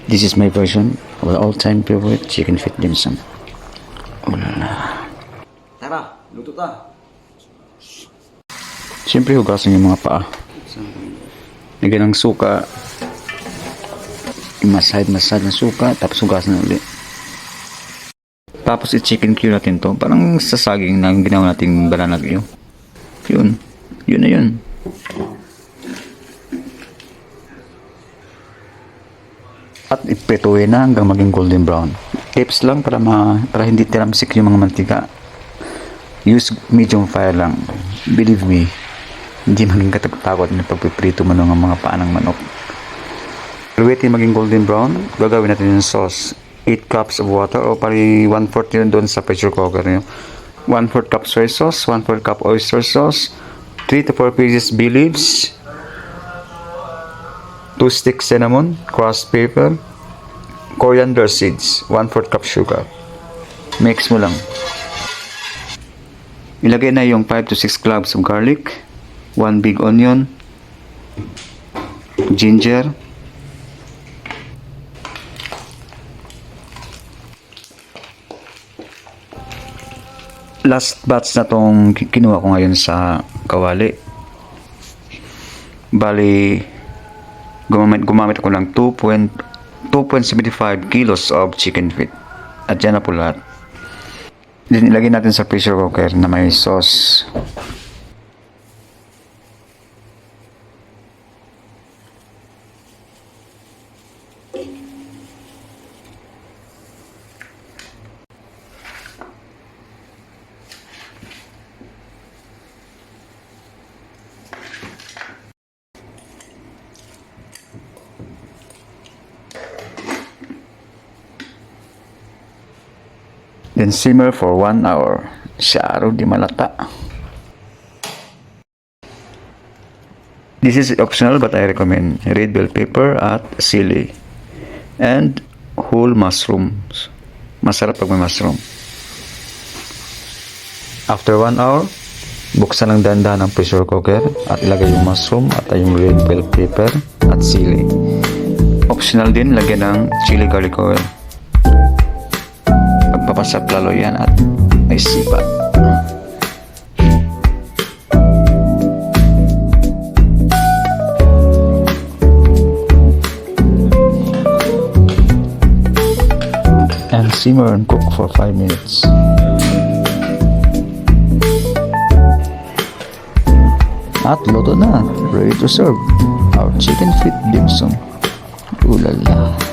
This is my version of the all-time favorite chicken feet dim sum. Ulala. Tara, luto ta. Siyempre hugasan yung mga paa. Lagyan ng suka. Massage ng suka. Tapos hugasan na ulit. Tapos i-chicken cue natin to. Parang sa saging na ginawa natin banana cue. Yun. Yun na yun. At iprituhin na hanggang maging golden brown. Tips lang para hindi tiramsik yung mga mantika. Use medium fire lang. Believe me, hindi maging katakot na pagpiprito mo ng mga paa ng manok. Waiting maging golden brown, gagawin natin yung sauce. 8 cups of water o pari 1/4 yun doon sa pressure cooker nyo. 1/4 cup soy sauce, 1/4 cup oyster sauce, 3 to 4 pieces bay leaves, 2 sticks cinnamon, crushed pepper, coriander seeds, 1/4 cup sugar. Mix mo lang. Ilagay na yung 5 to 6 cloves of garlic, 1 big onion, ginger, last batch na tong kinuha ko ngayon sa kawali. Bali, gumamit ako lang 2.75 kilos of chicken feet. At yan na po lahat. Then ilagay natin sa pressure cooker na may sauce. Then simmer for 1 hour. Syaro di malata. This is optional but I recommend red bell pepper at sili. And whole mushrooms. Masarap pag may mushroom. After 1 hour, buksan ng dahan-dahan ang pressure cooker at ilagay yung mushroom at yung red bell pepper at sili. Optional din lagyan ng chili garlic oil. Papasap lalo yan at may sipa. And simmer and cook for 5 minutes. At luto na, ready to serve our chicken feet dim sum. Ulala.